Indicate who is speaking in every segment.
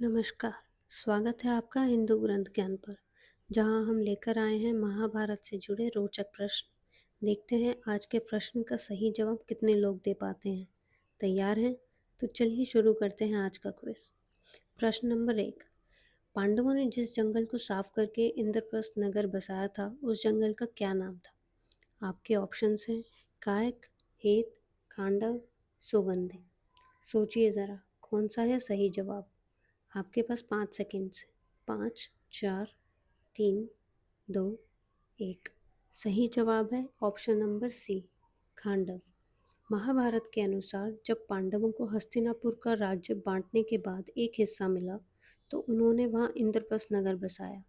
Speaker 1: नमस्कार। स्वागत है आपका हिंदू ग्रंथ ज्ञान पर, जहां हम लेकर आए हैं महाभारत से जुड़े रोचक प्रश्न। देखते हैं आज के प्रश्न का सही जवाब कितने लोग दे पाते हैं। तैयार हैं? तो चलिए शुरू करते हैं आज का क्विज। प्रश्न नंबर 1। पांडवों ने जिस जंगल को साफ करके इंद्रप्रस्थ नगर बसाया था, उस जंगल का क्या नाम था? आपके ऑप्शंस हैं कायक, हेत, खांडव, सुगंधि। सोचिए ज़रा, कौन सा है सही जवाब? आपके पास 5 सेकेंड्स हैं। 5, 4, 3, 2, 1। सही जवाब है option number C, Khandav. Mahabharat के अनुसार जब पांडवों को हस्तिनापुर का राज्य बांटने के बाद एक हिस्सा मिला, तो उन्होंने वहां इंद्रप्रस्थ नगर बसाया।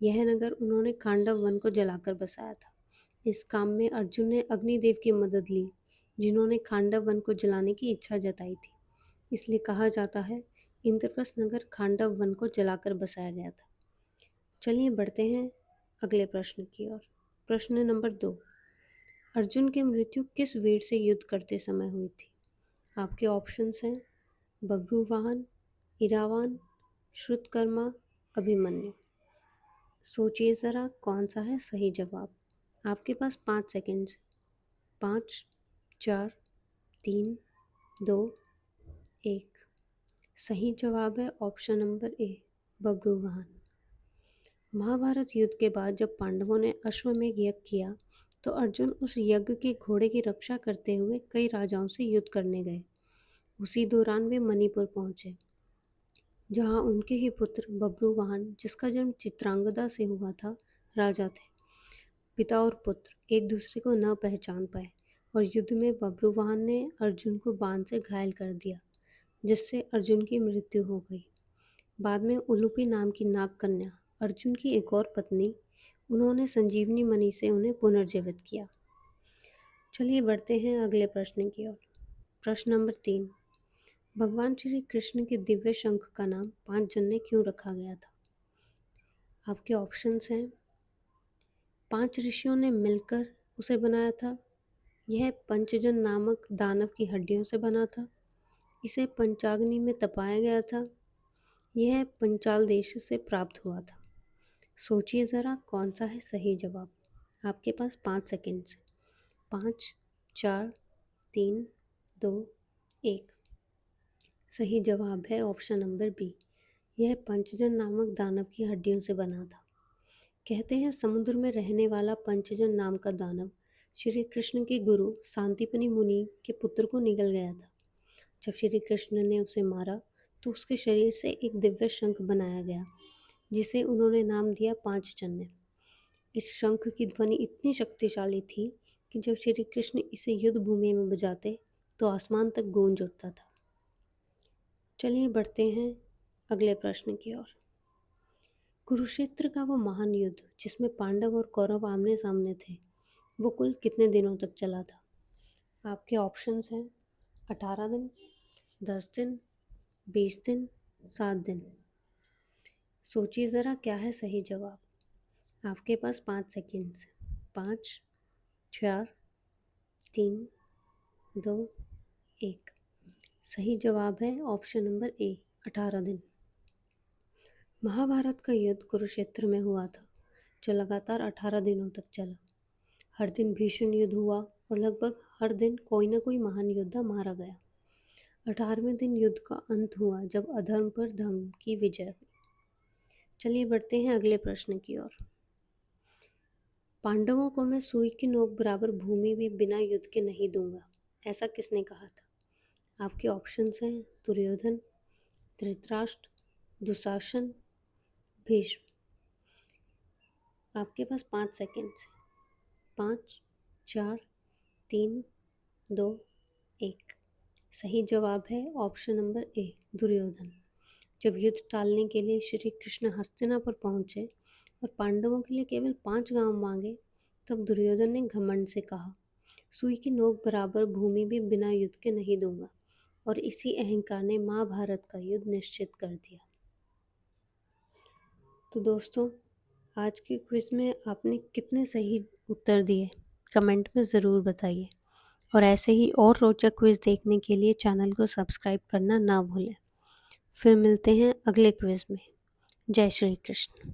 Speaker 1: यह नगर उन्होंने खांडव वन को जलाकर बसाया था। इस काम में अर्जुन ने अग्निदेव की मदद ली, जिन्होंने खांडव वन को जलाने की इच्छा जताई थी। इसलिए कहा जाता है इंद्रप्रस्थ नगर खांडव वन को जलाकर बसाया गया था। चलिए बढ़ते हैं अगले प्रश्न की ओर। प्रश्न नंबर 2। अर्जुन की मृत्यु किस वीर से युद्ध करते समय हुई थी? आपके ऑप्शंस हैं बभ्रुवाहन, इरावान, श्रुतकर्मा, अभिमन्यु। सोचिए ज़रा, कौन सा है सही जवाब? आपके पास 5 सेकेंड्स। 5, 4, 3, 2, 1। सही जवाब है option number A, Babhruvahan. Mahabharat युद्ध के बाद जब पांडवों ने अश्वमेध यज्ञ किया, तो अर्जुन उस यज्ञ के घोड़े की रक्षा करते हुए कई राजाओं से युद्ध करने गए। उसी दौरान वे मणिपुर पहुंचे, जहां उनके ही पुत्र बभ्रुवाहन, जिसका जन्म चित्रांगदा से हुआ था, राजा थे। पिता और पुत्र एक दूसरे को न पहचान पाए और युद्ध में बभ्रुवाहन ने अर्जुन को बाण से घायल कर दिया, जिससे अर्जुन की मृत्यु हो गई। बाद में उलूपी नाम की नाग कन्या, अर्जुन की एक और पत्नी, उन्होंने संजीवनी मणि से उन्हें पुनर्जीवित किया। चलिए बढ़ते हैं अगले प्रश्न की ओर। प्रश्न नंबर 3। भगवान श्री कृष्ण के दिव्य शंख का नाम 5 जन ने क्यों रखा गया था? आपके ऑप्शंस हैं 5 ऋषियों ने मिलकर उसे बनाया था, यह पंचजन नामक दानव की हड्डियों से बना था, इसे पंचाग्नि में तपाया गया था, यह पंचाल देश से प्राप्त हुआ था। सोचिए ज़रा, कौन सा है सही जवाब? आपके पास 5 सेकेंड्स। 5, 4, 3, 2, 1। सही जवाब है ऑप्शन नंबर बी, यह पंचजन नामक दानव की हड्डियों से बना था। कहते हैं समुद्र में रहने वाला पंचजन नाम का दानव श्री कृष्ण के गुरु शांतिपनि मुनि के पुत्र को निगल गया था। जब श्री कृष्ण ने उसे मारा, तो उसके शरीर से एक दिव्य शंख बनाया गया, जिसे उन्होंने नाम दिया 5 जन्य। इस शंख की ध्वनि इतनी शक्तिशाली थी कि जब श्री कृष्ण इसे युद्ध भूमि में बजाते, तो आसमान तक गूंज उठता था। चलिए बढ़ते हैं अगले प्रश्न की ओर। कुरुक्षेत्र का वो महान युद्ध, जिसमें पांडव और कौरव आमने सामने थे, वो कुल कितने दिनों तक चला था? आपके ऑप्शंस हैं 18 दिन, 10 दिन, 20 दिन, 7 दिन। सोचिए ज़रा, क्या है सही जवाब? आपके पास 5 सेकेंड्स। 5, 4, 3, 2, 1। सही जवाब है ऑप्शन नंबर ए, 18 दिन। महाभारत का युद्ध कुरुक्षेत्र में हुआ था, जो लगातार 18 दिनों तक चला। हर दिन भीषण युद्ध हुआ और लगभग हर दिन कोई ना कोई महान योद्धा मारा गया। 18वें दिन युद्ध का अंत हुआ, जब अधर्म पर धर्म की विजय हुई। चलिए बढ़ते हैं अगले प्रश्न की ओर। पांडवों को मैं सुई की नोक बराबर भूमि भी बिना युद्ध के नहीं दूंगा, ऐसा किसने कहा था? आपके ऑप्शंस हैं दुर्योधन, धृतराष्ट्र, दुशासन, भीष्म। आपके पास 5 सेकेंड्स। 5, 4, 3, 2, 1। सही जवाब है ऑप्शन नंबर ए, दुर्योधन। जब युद्ध टालने के लिए श्री कृष्ण हस्तिनापुर पहुंचे और पांडवों के लिए केवल 5 गांव मांगे, तब दुर्योधन ने घमंड से कहा, सुई की नोक बराबर भूमि भी बिना युद्ध के नहीं दूंगा, और इसी अहंकार ने महाभारत का युद्ध निश्चित कर दिया। तो दोस्तों, आज के क्विज में आपने कितने सही उत्तर दिए, कमेंट में ज़रूर बताइए। और ऐसे ही और रोचक क्विज देखने के लिए चैनल को सब्सक्राइब करना ना भूलें। फिर मिलते हैं अगले क्विज में। जय श्री कृष्ण।